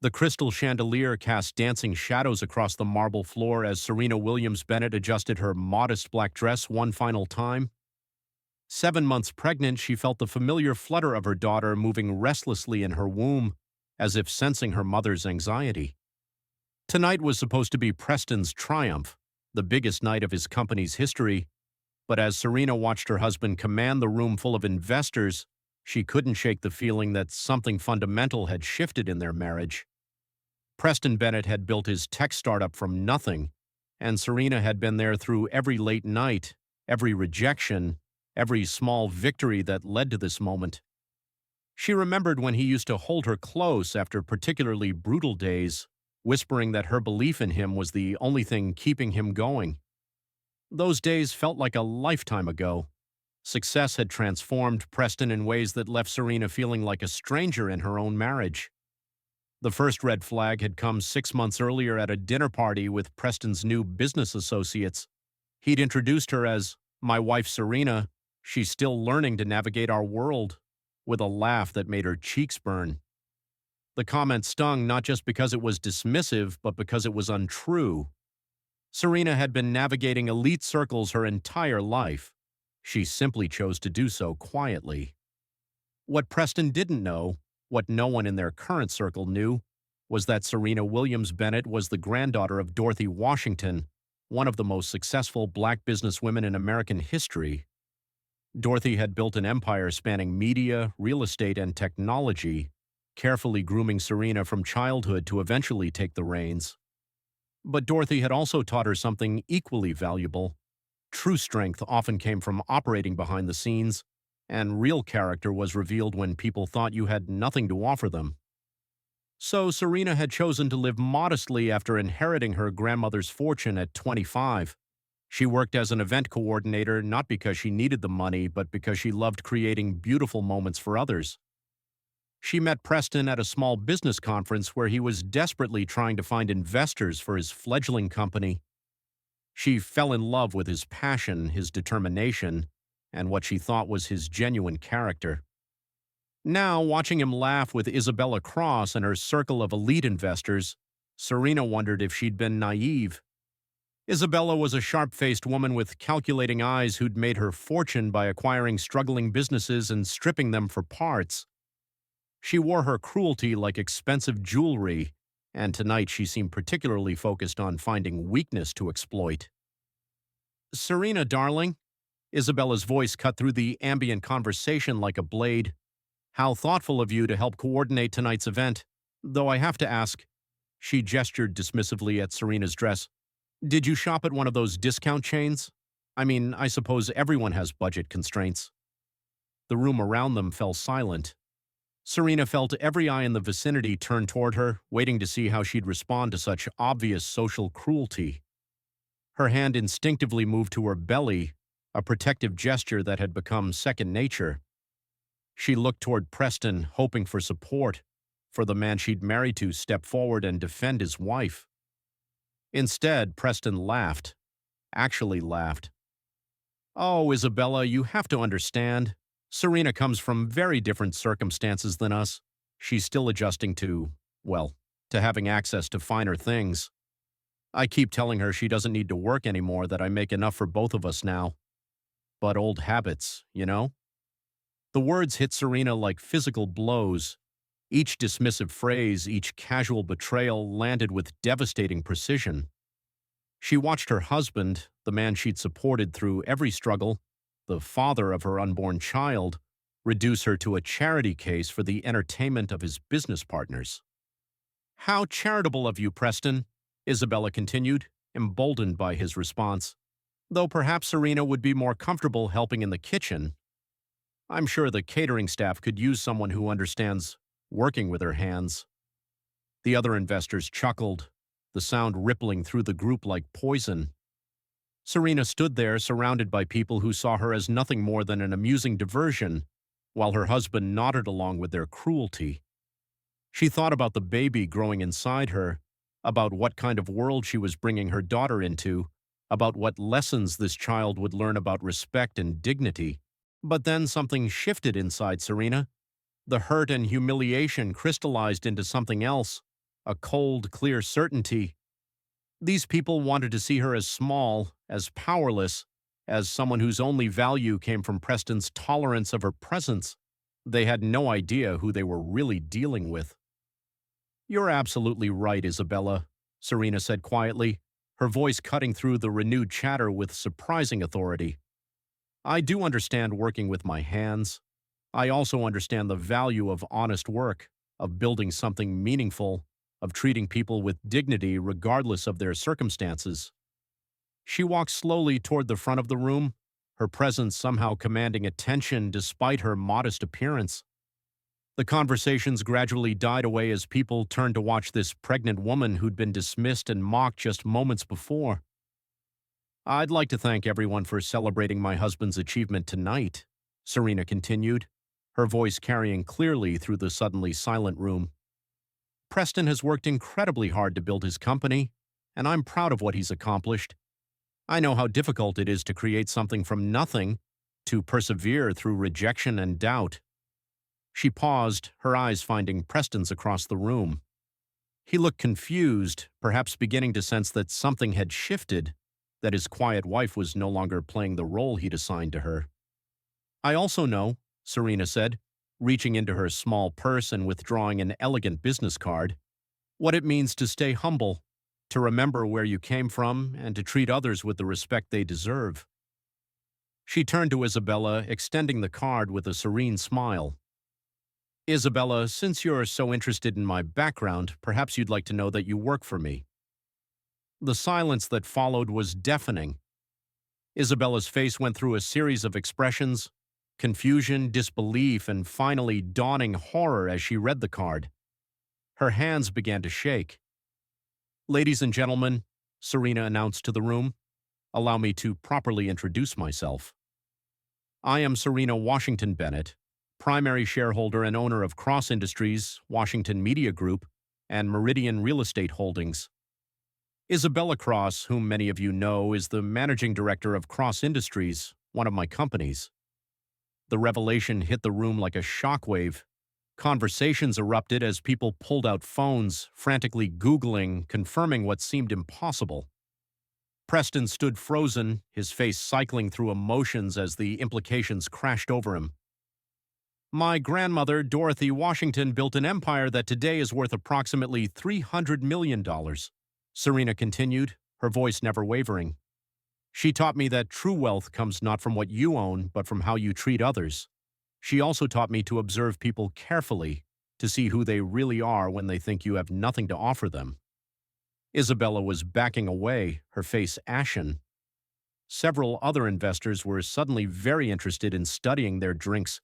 The crystal chandelier cast dancing shadows across the marble floor as Serena Williams Bennett adjusted her modest black dress one final time. 7 months pregnant, she felt the familiar flutter of her daughter moving restlessly in her womb, as if sensing her mother's anxiety. Tonight was supposed to be Preston's triumph, the biggest night of his company's history, but as Serena watched her husband command the room full of investors, she couldn't shake the feeling that something fundamental had shifted in their marriage. Preston Bennett had built his tech startup from nothing, and Serena had been there through every late night, every rejection, every small victory that led to this moment. She remembered when he used to hold her close after particularly brutal days, whispering that her belief in him was the only thing keeping him going. Those days felt like a lifetime ago. Success had transformed Preston in ways that left Serena feeling like a stranger in her own marriage. The first red flag had come 6 months earlier at a dinner party with Preston's new business associates. He'd introduced her as, "My wife Serena, she's still learning to navigate our world," with a laugh that made her cheeks burn. The comment stung not just because it was dismissive, but because it was untrue. Serena had been navigating elite circles her entire life. She simply chose to do so quietly. What Preston didn't know, what no one in their current circle knew, was that Serena Williams Bennett was the granddaughter of Dorothy Washington, one of the most successful black businesswomen in American history. Dorothy had built an empire spanning media, real estate, and technology, carefully grooming Serena from childhood to eventually take the reins. But Dorothy had also taught her something equally valuable. True strength often came from operating behind the scenes, and real character was revealed when people thought you had nothing to offer them. So Serena had chosen to live modestly after inheriting her grandmother's fortune at 25. She worked as an event coordinator not because she needed the money, but because she loved creating beautiful moments for others. She met Preston at a small business conference where he was desperately trying to find investors for his fledgling company. She fell in love with his passion, his determination, and what she thought was his genuine character. Now, watching him laugh with Isabella Cross and her circle of elite investors, Serena wondered if she'd been naive. Isabella was a sharp-faced woman with calculating eyes who'd made her fortune by acquiring struggling businesses and stripping them for parts. She wore her cruelty like expensive jewelry, and tonight she seemed particularly focused on finding weakness to exploit. "Serena, darling," Isabella's voice cut through the ambient conversation like a blade. "How thoughtful of you to help coordinate tonight's event. Though I have to ask," she gestured dismissively at Serena's dress, "did you shop at one of those discount chains? I mean, I suppose everyone has budget constraints." The room around them fell silent. Serena felt every eye in the vicinity turn toward her, waiting to see how she'd respond to such obvious social cruelty. Her hand instinctively moved to her belly, a protective gesture that had become second nature. She looked toward Preston, hoping for support, for the man she'd married to step forward and defend his wife. Instead, Preston laughed. Actually laughed. "Oh, Isabella, you have to understand. Serena comes from very different circumstances than us. She's still adjusting to having access to finer things. I keep telling her she doesn't need to work anymore, that I make enough for both of us now. But old habits, you know?" The words hit Serena like physical blows. Each dismissive phrase, each casual betrayal landed with devastating precision. She watched her husband, the man she'd supported through every struggle, the father of her unborn child, reduce her to a charity case for the entertainment of his business partners. "How charitable of you, Preston," Isabella continued, emboldened by his response. "Though perhaps Serena would be more comfortable helping in the kitchen. I'm sure the catering staff could use someone who understands working with her hands." The other investors chuckled, the sound rippling through the group like poison. Serena stood there surrounded by people who saw her as nothing more than an amusing diversion, while her husband nodded along with their cruelty. She thought about the baby growing inside her, about what kind of world she was bringing her daughter into, about what lessons this child would learn about respect and dignity. But then something shifted inside Serena. The hurt and humiliation crystallized into something else, a cold, clear certainty. These people wanted to see her as small, as powerless, as someone whose only value came from Preston's tolerance of her presence. They had no idea who they were really dealing with. "You're absolutely right, Isabella," Serena said quietly, her voice cutting through the renewed chatter with surprising authority. "I do understand working with my hands. I also understand the value of honest work, of building something meaningful, of treating people with dignity regardless of their circumstances." She walked slowly toward the front of the room, her presence somehow commanding attention despite her modest appearance. The conversations gradually died away as people turned to watch this pregnant woman who'd been dismissed and mocked just moments before. "I'd like to thank everyone for celebrating my husband's achievement tonight," Serena continued, her voice carrying clearly through the suddenly silent room. "Preston has worked incredibly hard to build his company, and I'm proud of what he's accomplished. I know how difficult it is to create something from nothing, to persevere through rejection and doubt." She paused, her eyes finding Preston's across the room. He looked confused, perhaps beginning to sense that something had shifted, that his quiet wife was no longer playing the role he'd assigned to her. "I also know," Serena said, reaching into her small purse and withdrawing an elegant business card, "what it means to stay humble, to remember where you came from, and to treat others with the respect they deserve." She turned to Isabella, extending the card with a serene smile. "Isabella, since you're so interested in my background, perhaps you'd like to know that you work for me." The silence that followed was deafening. Isabella's face went through a series of expressions: confusion, disbelief, and finally dawning horror as she read the card. Her hands began to shake. "Ladies and gentlemen," Serena announced to the room, "allow me to properly introduce myself. I am Serena Washington Bennett, primary shareholder and owner of Cross Industries, Washington Media Group, and Meridian Real Estate Holdings. Isabella Cross, whom many of you know, is the managing director of Cross Industries, one of my companies." The revelation hit the room like a shockwave. Conversations erupted as people pulled out phones, frantically Googling, confirming what seemed impossible. Preston stood frozen, his face cycling through emotions as the implications crashed over him. "My grandmother, Dorothy Washington, built an empire that today is worth approximately $300 million, Serena continued, her voice never wavering. "She taught me that true wealth comes not from what you own, but from how you treat others. She also taught me to observe people carefully, to see who they really are when they think you have nothing to offer them." Isabella was backing away, her face ashen. Several other investors were suddenly very interested in studying their drinks,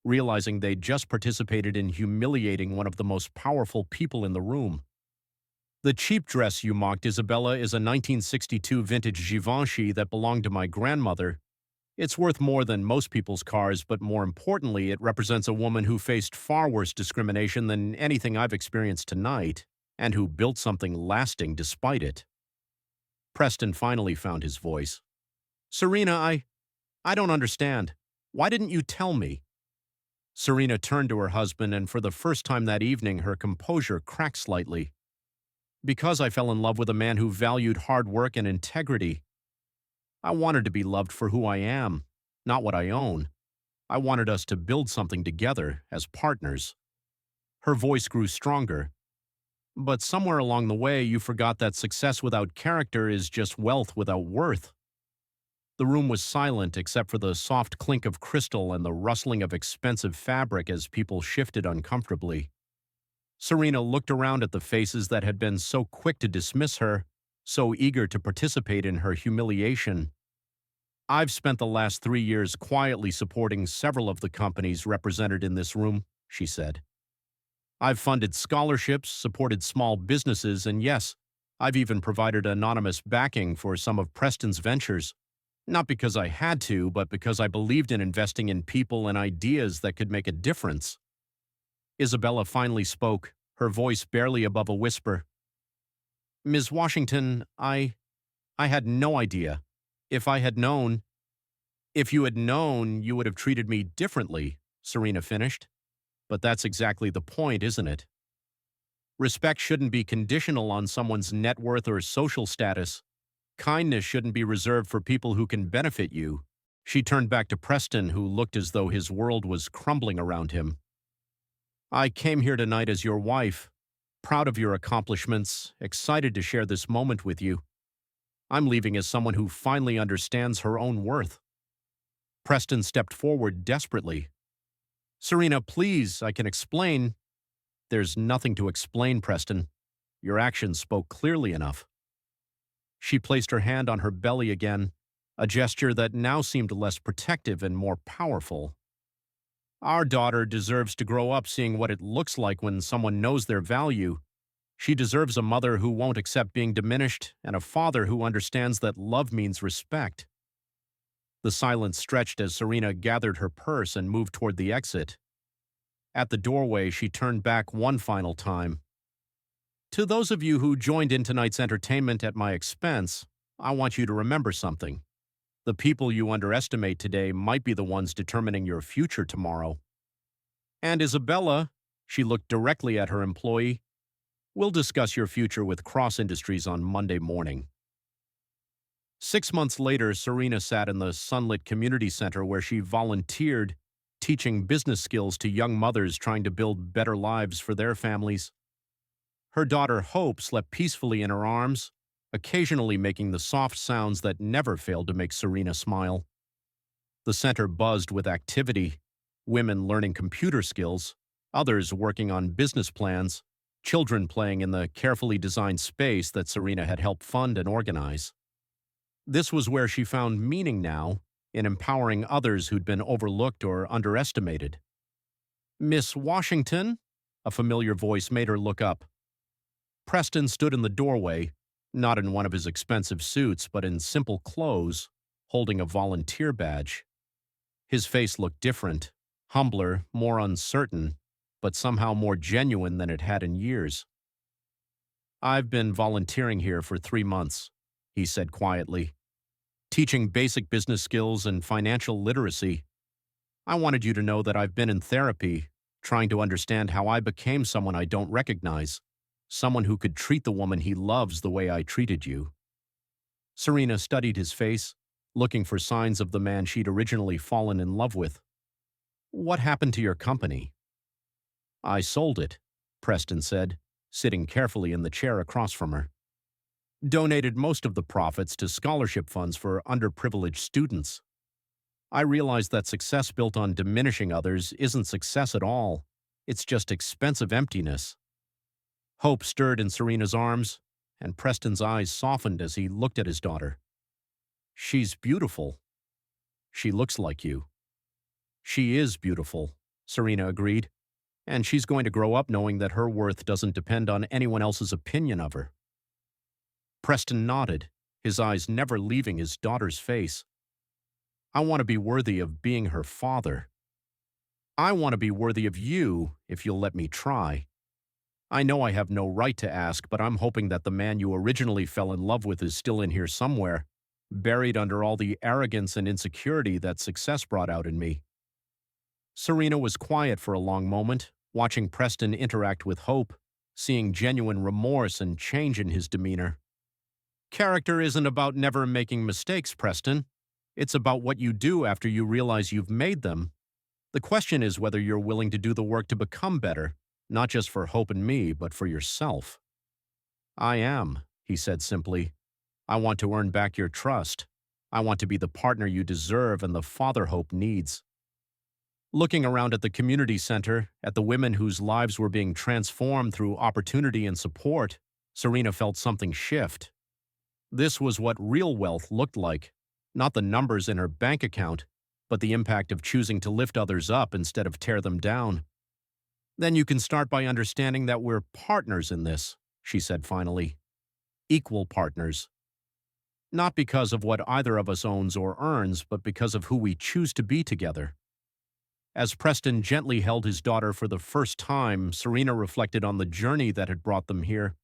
realizing they'd just participated in humiliating one of the most powerful people in the room. "The cheap dress you mocked, Isabella, is a 1962 vintage Givenchy that belonged to my grandmother. It's worth more than most people's cars, but more importantly, it represents a woman who faced far worse discrimination than anything I've experienced tonight, and who built something lasting despite it." Preston finally found his voice. "Serena, I don't understand. Why didn't you tell me?" Serena turned to her husband, and for the first time that evening, her composure cracked slightly. "Because I fell in love with a man who valued hard work and integrity. I wanted to be loved for who I am, not what I own. I wanted us to build something together, as partners." Her voice grew stronger. "But somewhere along the way, you forgot that success without character is just wealth without worth." The room was silent except for the soft clink of crystal and the rustling of expensive fabric as people shifted uncomfortably. Serena looked around at the faces that had been so quick to dismiss her, so eager to participate in her humiliation. "I've spent the last 3 years quietly supporting several of the companies represented in this room," she said. "I've funded scholarships, supported small businesses, and yes, I've even provided anonymous backing for some of Preston's ventures. Not because I had to, but because I believed in investing in people and ideas that could make a difference." Isabella finally spoke, her voice barely above a whisper. "Ms. Washington, I had no idea. If I had known—" "If you had known, you would have treated me differently," Serena finished. "But that's exactly the point, isn't it?" Respect shouldn't be conditional on someone's net worth or social status. Kindness shouldn't be reserved for people who can benefit you. She turned back to Preston, who looked as though his world was crumbling around him. I came here tonight as your wife, proud of your accomplishments, excited to share this moment with you. I'm leaving as someone who finally understands her own worth. Preston stepped forward desperately. Serena, please, I can explain. There's nothing to explain, Preston. Your actions spoke clearly enough. She placed her hand on her belly again, a gesture that now seemed less protective and more powerful. Our daughter deserves to grow up seeing what it looks like when someone knows their value. She deserves a mother who won't accept being diminished and a father who understands that love means respect. The silence stretched as Serena gathered her purse and moved toward the exit. At the doorway, she turned back one final time. To those of you who joined in tonight's entertainment at my expense, I want you to remember something. The people you underestimate today might be the ones determining your future tomorrow. And Isabella, she looked directly at her employee, we'll discuss your future with Cross Industries on Monday morning. 6 months later, Serena sat in the sunlit community center where she volunteered, teaching business skills to young mothers trying to build better lives for their families. Her daughter Hope slept peacefully in her arms, occasionally making the soft sounds that never failed to make Serena smile. The center buzzed with activity, women learning computer skills, others working on business plans, children playing in the carefully designed space that Serena had helped fund and organize. This was where she found meaning now, in empowering others who'd been overlooked or underestimated. Miss Washington? A familiar voice made her look up. Preston stood in the doorway, not in one of his expensive suits, but in simple clothes, holding a volunteer badge. His face looked different, humbler, more uncertain, but somehow more genuine than it had in years. I've been volunteering here for 3 months, he said quietly, teaching basic business skills and financial literacy. I wanted you to know that I've been in therapy, trying to understand how I became someone I don't recognize. Someone who could treat the woman he loves the way I treated you. Serena studied his face, looking for signs of the man she'd originally fallen in love with. What happened to your company? I sold it, Preston said, sitting carefully in the chair across from her. Donated most of the profits to scholarship funds for underprivileged students. I realized that success built on diminishing others isn't success at all. It's just expensive emptiness. Hope stirred in Serena's arms, and Preston's eyes softened as he looked at his daughter. She's beautiful. She looks like you. She is beautiful, Serena agreed, and she's going to grow up knowing that her worth doesn't depend on anyone else's opinion of her. Preston nodded, his eyes never leaving his daughter's face. I want to be worthy of being her father. I want to be worthy of you if you'll let me try. I know I have no right to ask, but I'm hoping that the man you originally fell in love with is still in here somewhere, buried under all the arrogance and insecurity that success brought out in me. Serena was quiet for a long moment, watching Preston interact with Hope, seeing genuine remorse and change in his demeanor. Character isn't about never making mistakes, Preston. It's about what you do after you realize you've made them. The question is whether you're willing to do the work to become better, not just for Hope and me, but for yourself. I am, he said simply. I want to earn back your trust. I want to be the partner you deserve and the father Hope needs. Looking around at the community center, at the women whose lives were being transformed through opportunity and support, Serena felt something shift. This was what real wealth looked like, not the numbers in her bank account, but the impact of choosing to lift others up instead of tear them down. Then you can start by understanding that we're partners in this, she said finally. Equal partners. Not because of what either of us owns or earns, but because of who we choose to be together. As Preston gently held his daughter for the first time, Serena reflected on the journey that had brought them here.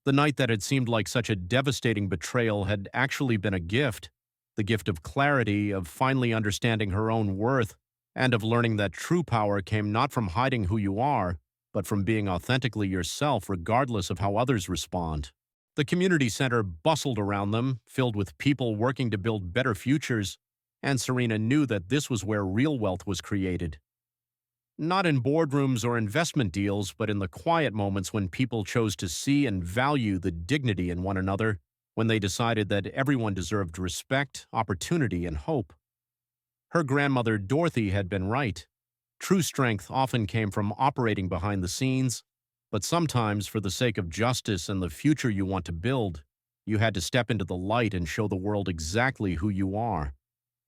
The night that had seemed like such a devastating betrayal had actually been a gift, the gift of clarity, of finally understanding her own worth, and of learning that true power came not from hiding who you are, but from being authentically yourself regardless of how others respond. The community center bustled around them, filled with people working to build better futures, and Serena knew that this was where real wealth was created. Not in boardrooms or investment deals, but in the quiet moments when people chose to see and value the dignity in one another, when they decided that everyone deserved respect, opportunity, and hope. Her grandmother Dorothy had been right. True strength often came from operating behind the scenes, but sometimes, for the sake of justice and the future you want to build, you had to step into the light and show the world exactly who you are.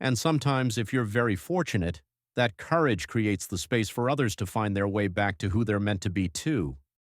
And sometimes, if you're very fortunate, that courage creates the space for others to find their way back to who they're meant to be too.